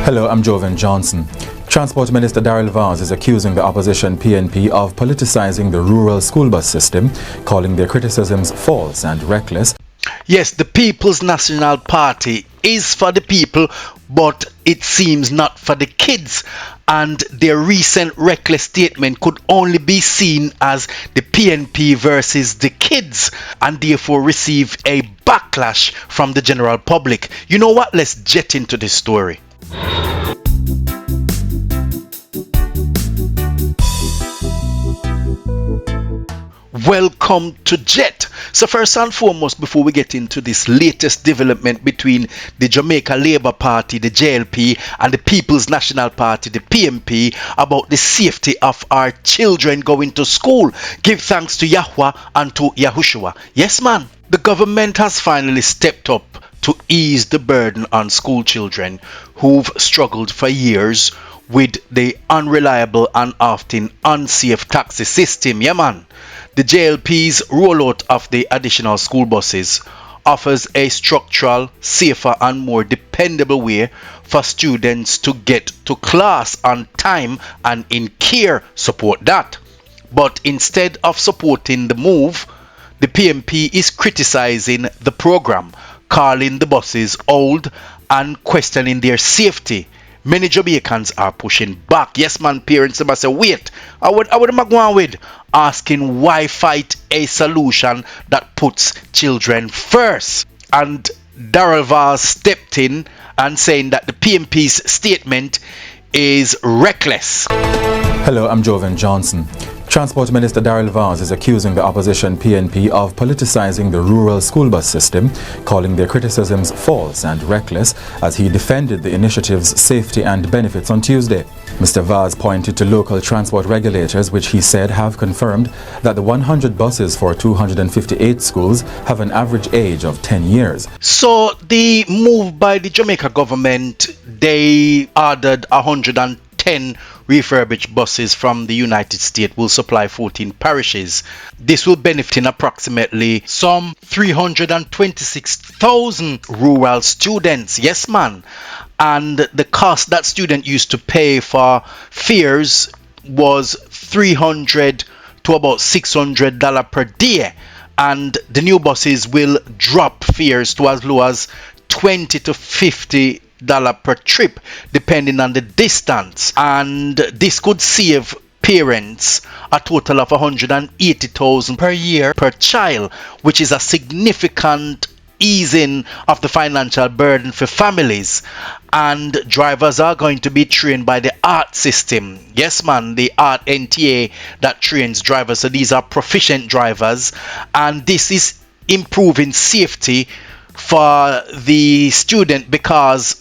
Hello, I'm Jovan Johnson. Transport Minister Darrell Vaz is accusing the opposition PNP of politicizing the rural school bus system, calling their criticisms false and reckless. Yes, the People's National Party is for the people, but it seems not for the kids. And their recent reckless statement could only be seen as the PNP versus the kids, and therefore receive a backlash from the general public. You know what? Let's jet into this story. Welcome to Jet. So first and foremost, before we get into this latest development between the Jamaica Labour Party, the JLP, and the People's National Party, the PNP, about the safety of our children going to school, give thanks to Yahweh and to Yahushua. Yes, man. The government has finally stepped up to ease the burden on school children who've struggled for years with the unreliable and often unsafe taxi system. Yeah, man. The JLP's rollout of the additional school buses offers a structural, safer and more dependable way for students to get to class on time and in care. Support that. But instead of supporting the move, the PNP is criticizing the program, calling the buses old and questioning their safety. Many Jamaicans are pushing back. Yes, man, parents must say, wait, I would go on with asking why fight a solution that puts children first. And Darrell Vaz stepped in and saying that the PNP's statement is reckless. Hello, I'm Jovan Johnson. Transport Minister Darrell Vaz is accusing the opposition PNP of politicizing the rural school bus system, calling their criticisms false and reckless as he defended the initiative's safety and benefits on Tuesday. Mr. Vaz pointed to local transport regulators, which he said have confirmed that the 100 buses for 258 schools have an average age of 10 years. So the move by the Jamaica government, they ordered 110 refurbished buses from the United States will supply 14 parishes. This will benefit in approximately some 326,000 rural students. Yes, man. And the cost that students used to pay for fares was $300 to about $600 per day. And the new buses will drop fares to as low as $20 to $50 per trip depending on the distance, and this could save parents a total of 180,000 per year per child, which is a significant easing of the financial burden for families. And drivers are going to be trained by the ART system. Yes, man, the ART NTA that trains drivers. So these are proficient drivers, and this is improving safety for the student because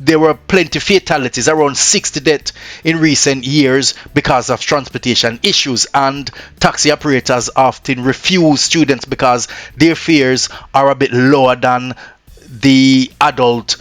there were plenty fatalities, around 60 deaths in recent years because of transportation issues, and taxi operators often refuse students because their fares are a bit lower than the adult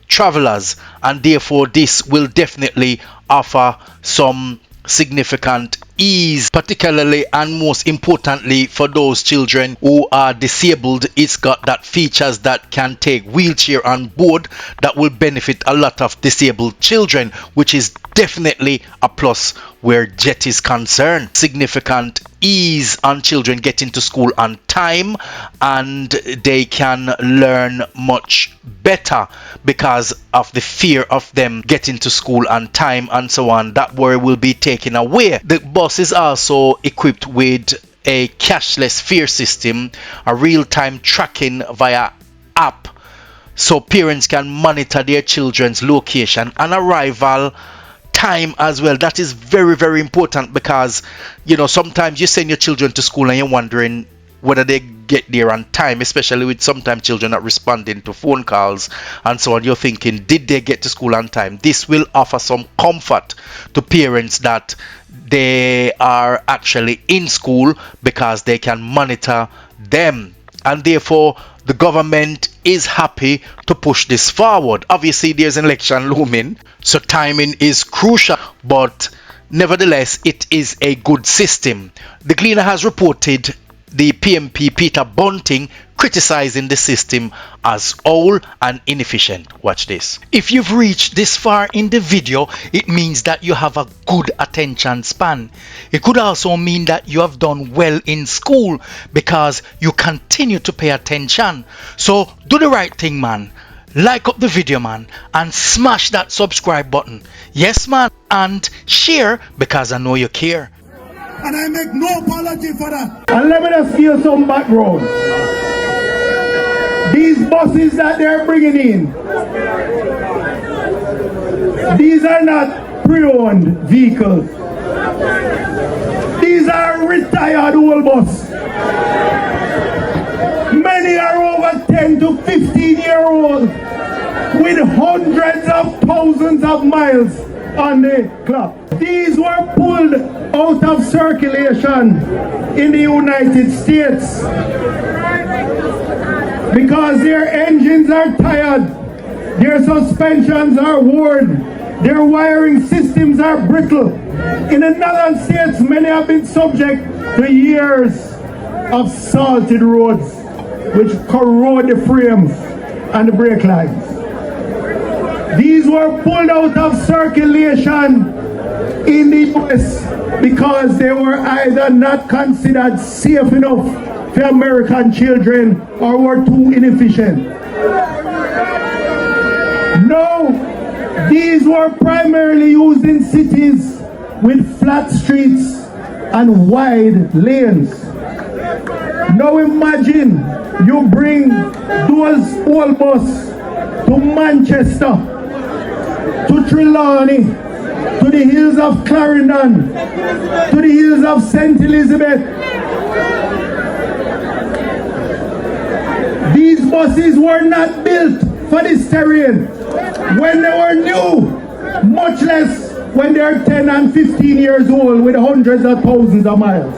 travelers, and therefore this will definitely offer some significant ease, particularly and most importantly for those children who are disabled. It's got that features that can take wheelchair on board that will benefit a lot of disabled children, which is definitely a plus where Jet is concerned. Significant ease on children getting to school on time, and they can learn much better because of the fear of them getting to school on time and so on. That worry will be taken away. The bus is also equipped with a cashless fare system, a real-time tracking via app, so parents can monitor their children's location and arrival time as well. That is very, very important because, you know, sometimes you send your children to school and you're wondering whether they get there on time, especially with sometimes children not responding to phone calls and so on. You're thinking, did they get to school on time? This will offer some comfort to parents that they are actually in school because they can monitor them, and therefore the government is happy to push this forward. Obviously there's an election looming, so timing is crucial, but nevertheless it is a good system. The Gleaner has reported the PNP Peter Bunting criticizing the system as old and inefficient. Watch this. If you've reached this far in the video, it means that you have a good attention span. It could also mean that you have done well in school because you continue to pay attention. So do the right thing, man. Like up the video, man, and smash that subscribe button. Yes, man, and share because I know you care. And I make no apology for that. And let me just give you some background. These buses that they're bringing in, these are not pre-owned vehicles. These are retired old bus. Many are over 10 to 15 year old with hundreds of thousands of miles on the clock. These were pulled out of circulation in the United States because their engines are tired, their suspensions are worn, their wiring systems are brittle. In the northern states, many have been subject to years of salted roads which corrode the frames and the brake lines. These were pulled out of circulation in the US because they were either not considered safe enough for American children or were too inefficient. No, these were primarily used in cities with flat streets and wide lanes. Now imagine you bring those old bus to Manchester, to Trelawney, to the hills of Clarendon, to the hills of St. Elizabeth. These buses were not built for this terrain when they were new, much less when they're 10 and 15 years old with hundreds of thousands of miles.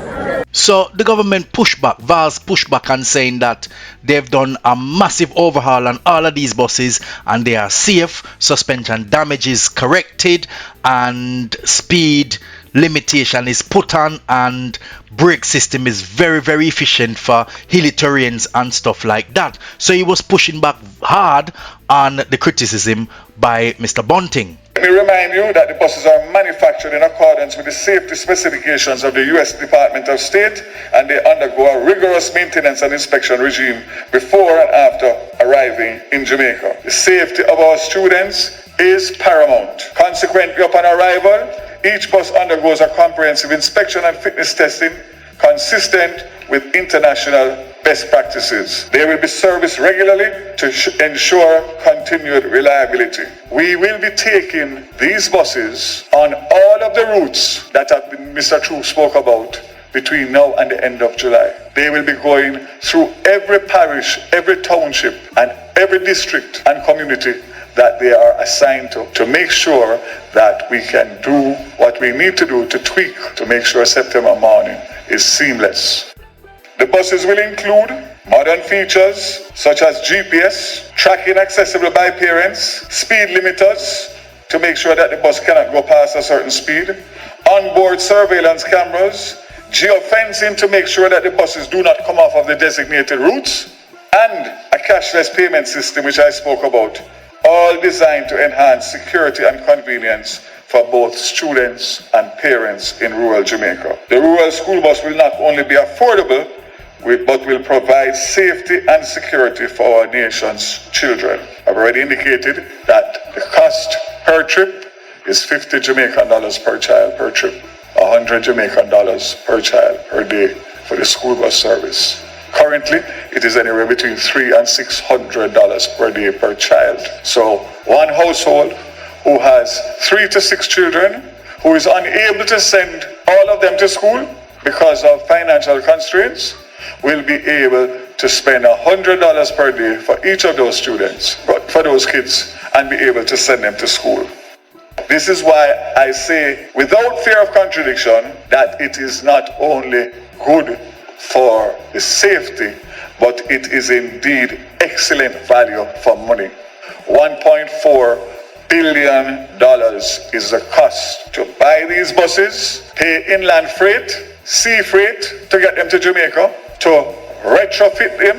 So the government VAR's pushback and saying that they've done a massive overhaul on all of these buses and they are safe, suspension damage is corrected and speed limitation is put on and brake system is very, very efficient for hilly terrains and stuff like that. So he was pushing back hard on the criticism by Mr. Bunting. Let me remind you that the buses are manufactured in accordance with the safety specifications of the U.S. Department of State, and they undergo a rigorous maintenance and inspection regime before and after arriving in Jamaica. The safety of our students is paramount. Consequently, upon arrival, each bus undergoes a comprehensive inspection and fitness testing consistent with international best practices. They will be serviced regularly to ensure continued reliability. We will be taking these buses on all of the routes that have been Mr. True spoke about between now and the end of July. They will be going through every parish, every township, and every district and community that they are assigned to make sure that we can do what we need to do to tweak to make sure September morning is seamless. The buses will include modern features such as GPS, tracking accessible by parents, speed limiters to make sure that the bus cannot go past a certain speed, onboard surveillance cameras, geofencing to make sure that the buses do not come off of the designated routes, and a cashless payment system which I spoke about, all designed to enhance security and convenience for both students and parents in rural Jamaica. The rural school bus will not only be affordable, but will provide safety and security for our nation's children. I've already indicated that the cost per trip is $50 Jamaican per child per trip, $100 Jamaican per child per day for the school bus service. Currently, it is anywhere between $300 and $600 per day per child. So one household who has 3 to 6 children, who is unable to send all of them to school because of financial constraints, will be able to spend $100 per day for each of those students, for those kids, and be able to send them to school. This is why I say, without fear of contradiction, that it is not only good for the safety, but it is indeed excellent value for money. $1.4 billion is the cost to buy these buses, pay inland freight, sea freight to get them to Jamaica, to retrofit them,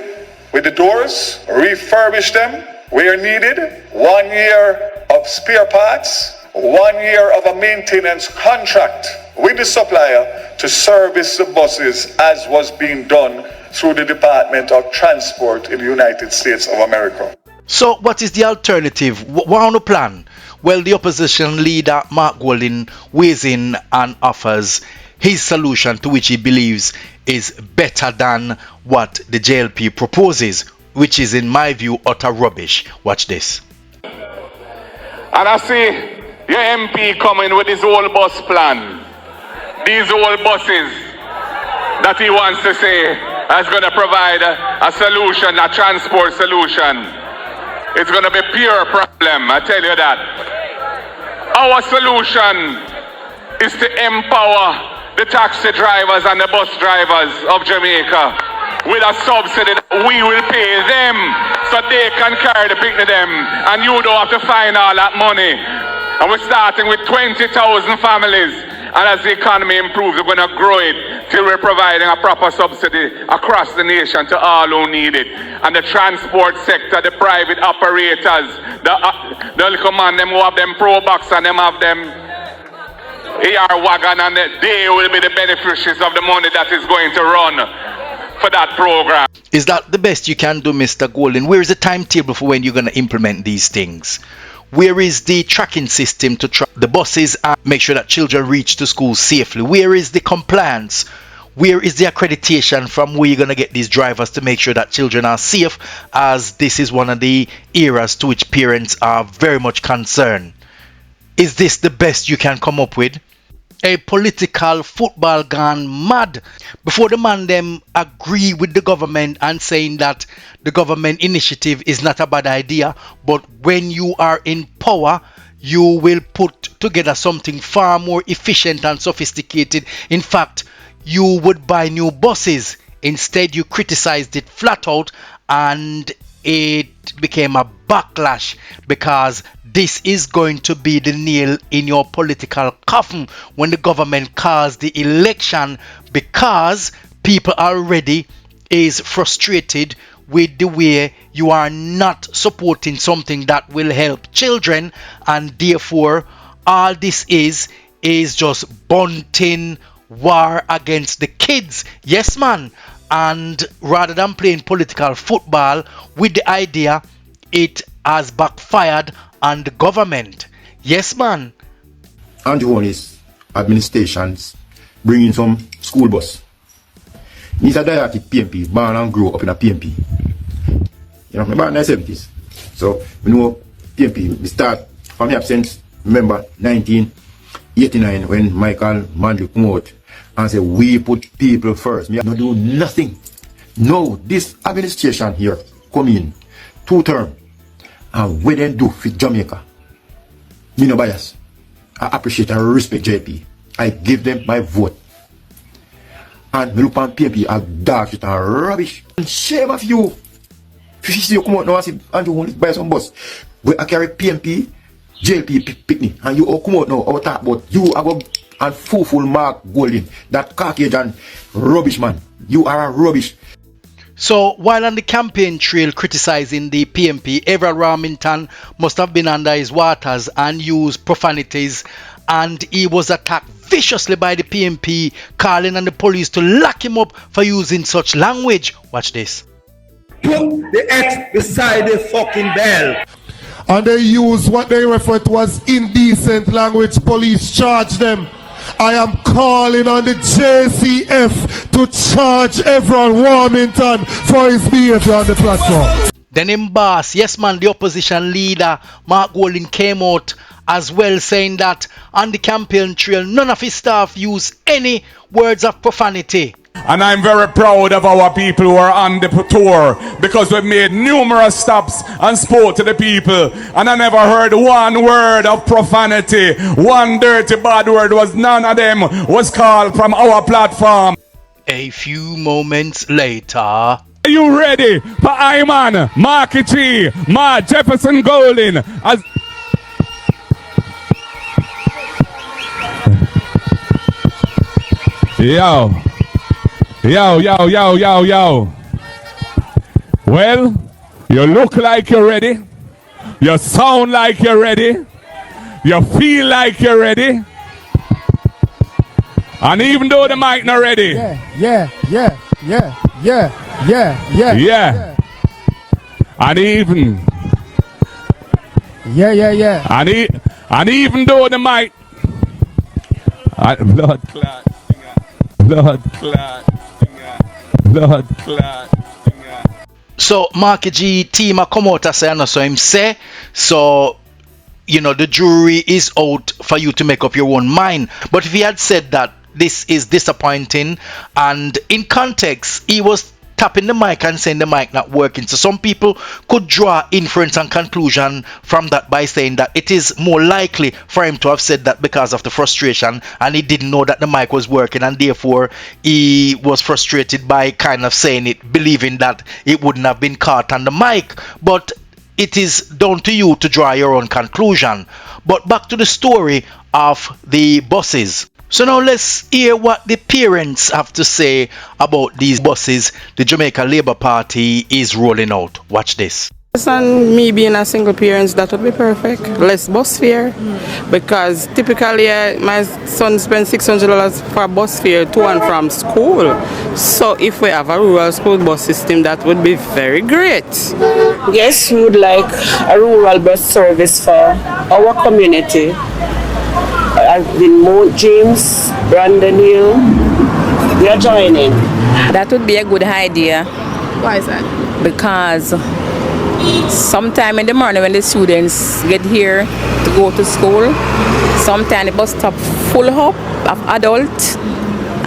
with the doors, refurbish them where needed, 1 year of spare parts, 1 year of a maintenance contract with the supplier to service the buses as was being done through the Department of Transport in the United States of America. So what is the alternative? What on the plan? Well, the opposition leader Mark Golding weighs in and offers his solution, to which he believes is better than what the JLP proposes, which is in my view utter rubbish. Watch this. And I see your MP coming with his whole bus plan. These old buses that he wants to say is going to provide a solution, a transport solution. It's going to be pure problem, I tell you that. Our solution is to empower the taxi drivers and the bus drivers of Jamaica with a subsidy that we will pay them so they can carry the picnic them and you don't have to find all that money. And we're starting with 20,000 families, and as the economy improves we're going to grow it till we're providing a proper subsidy across the nation to all who need it. And the transport sector, the private operators, the little man them who have them pro box and them have them AR wagon, and they will be the beneficiaries of the money that is going to run for that program. Is that the best you can do, Mr. Golding? Where is the timetable for when you're going to implement these things? Where is the tracking system to track the buses and make sure that children reach to school safely? Where is the compliance? Where is the accreditation from where you're going to get these drivers to make sure that children are safe, as this is one of the areas to which parents are very much concerned? Is this the best you can come up with? A political football gone mad. Before the man them agree with the government and saying that the government initiative is not a bad idea, but when you are in power, you will put together something far more efficient and sophisticated. In fact, you would buy new buses. Instead, you criticized it flat out, and it became a backlash because this is going to be the nail in your political coffin when the government calls the election, because people already is frustrated with the way you are not supporting something that will help children, and therefore all this is just Bunting war against the kids. Yes, man. And rather than playing political football with the idea, it has backfired on the government. Yes, man. Andrew Honey's administrations bringing some school bus. He's a diatic PNP, born and grew up in a PNP. You know, I'm born in the 70s. So, we know PNP, we start from here since, remember, 1989 when Michael Manley came out and said, we put people first. We have not do nothing. No, this administration here come in 2 terms. And what they do for Jamaica, me no bias. I appreciate and respect JP. I give them my vote. And me look on PNP as dog shit and rubbish. And shame of you. If you see you come out now and say, Andrew want to buy some bus, where I carry PNP, JLP picnic, and you all come out now, I talk about you about and full Mark Golding, that Caucasian rubbish man. You are a rubbish. So while on the campaign trail criticizing the PNP, Everett Ramington must have been under his waters and used profanities, and he was attacked viciously by the PNP, calling on the police to lock him up for using such language. Watch this. Put the X beside the fucking bell. And they use what they refer to as indecent language. Police charge them. I am calling on the JCF to charge everyone Warmington for his behavior on the platform. Then in Bass, yes man, the opposition leader Mark Golding came out as well, saying that on the campaign trail none of his staff use any words of profanity. And I'm very proud of our people who are on the tour, because we've made numerous stops and spoke to the people, and I never heard one word of profanity. One dirty bad word was none of them was called from our platform. A few moments later. Are you ready for Iman, Marky T, Ma Jefferson Golding? As Yo. Well, you look like you're ready. You sound like you're ready. You feel like you're ready. And even though the mic not ready. Yeah. And even. Yeah. And even though the mic. Blood clot. Blood clot. Blood clot. So Marky G team a come out and say, I know so him say, so you know the jury is out for you to make up your own mind. But if he had said that this is disappointing, and in context he was tapping the mic and saying the mic not working, so some people could draw inference and conclusion from that by saying that it is more likely for him to have said that because of the frustration and he didn't know that the mic was working, and therefore he was frustrated by kind of saying it, believing that it wouldn't have been caught on the mic. But it is down to you to draw your own conclusion. But back to the story of the buses. So now let's hear what the parents have to say about these buses the Jamaica Labour Party is rolling out. Watch this. And me being a single parent, that would be perfect. Less bus fare, because typically my son spends $600 for bus fare to and from school. So if we have a rural school bus system, that would be very great. Yes, we would like a rural bus service for our community. In Mount James, Brandon Hill, we are joining. That would be a good idea. Why is that? Because sometime in the morning when the students get here to go to school, sometimes the bus stop full up of adults,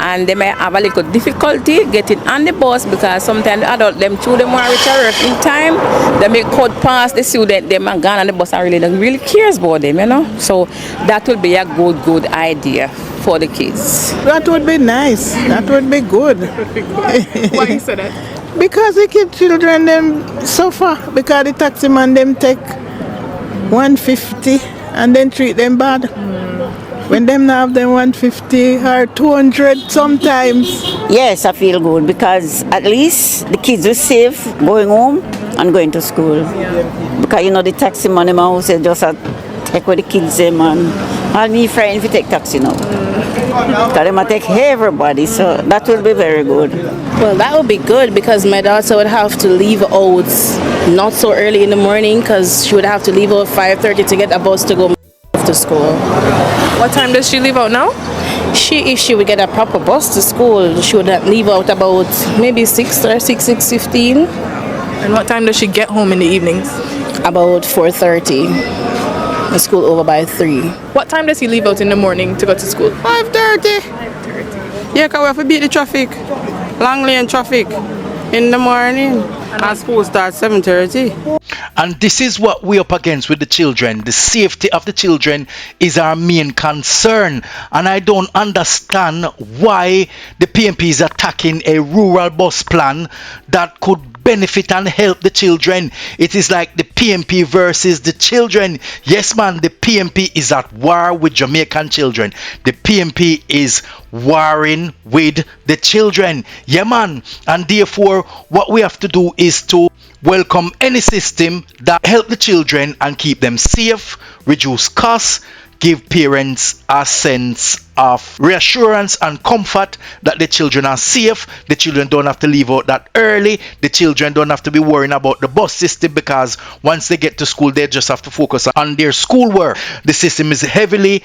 and they may have a little difficulty getting on the bus because sometimes the adult them children want to reach work in time. They may cut past the student, them and gone on the bus and really don't really cares about them, you know. So that would be a good idea for the kids. That would be nice. That would be good. Why you say that? Because they keep children them suffer, because the taxi man them take $150 and then treat them bad. When them now have them $150 or $200 sometimes. Yes, I feel good because at least the kids are safe going home and going to school. Yeah. Because you know the taxi money man who said just take with the kids them and I'll be frightened if you take taxi now. Because they might take everybody, so that will be very good. Well, that would be good because my daughter would have to leave out not so early in the morning because she would have to leave out 5:30 to get a bus to go to school. What time does she leave out now? If she would get a proper bus to school, she would leave out about maybe 6 or 6:15. And what time does she get home in the evenings? About 4:30. The school over by 3. What time does he leave out in the morning to go to school? 5:30. 5:30. Yeah, because we have to beat the traffic. Long lane traffic in the morning. And school starts 7:30. And this is what we're up against with the children. The safety of the children is our main concern. And I don't understand why the PNP is attacking a rural bus plan that could benefit and help the children. It is like the PNP versus the children. Yes, man, the PNP is at war with Jamaican children. The PNP is warring with the children. Yeah, man. And therefore, what we have to do is to welcome any system that help the children and keep them safe, reduce costs, give parents a sense of reassurance and comfort that the children are safe. The children don't have to leave out that early. The children don't have to be worrying about the bus system because once they get to school, they just have to focus on their schoolwork. The system is heavily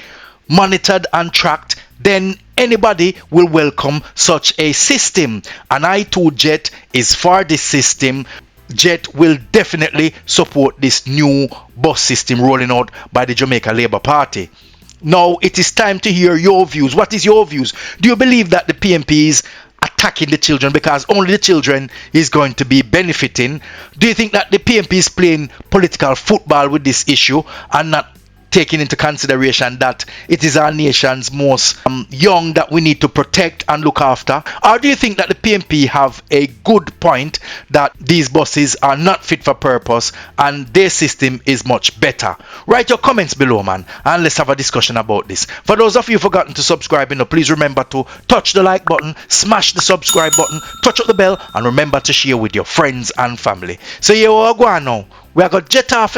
monitored and tracked. Then anybody will welcome such a system. And I too, Jet, is for this system. Jet will definitely support this new bus system rolling out by the Jamaica Labour Party. Now it is time to hear your views. What is your views? Do you believe that the PNP is attacking the children because only the children is going to be benefiting? Do you think that the PNP is playing political football with this issue and not taking into consideration that it is our nation's most young that we need to protect and look after? Or do you think that the PNP have a good point that these buses are not fit for purpose and their system is much better? Write your comments below, man, and let's have a discussion about this. For those of you who've forgotten to subscribe, please remember to touch the like button, smash the subscribe button, touch up the bell, and remember to share with your friends and family. So you all go on now. We are going to jet off,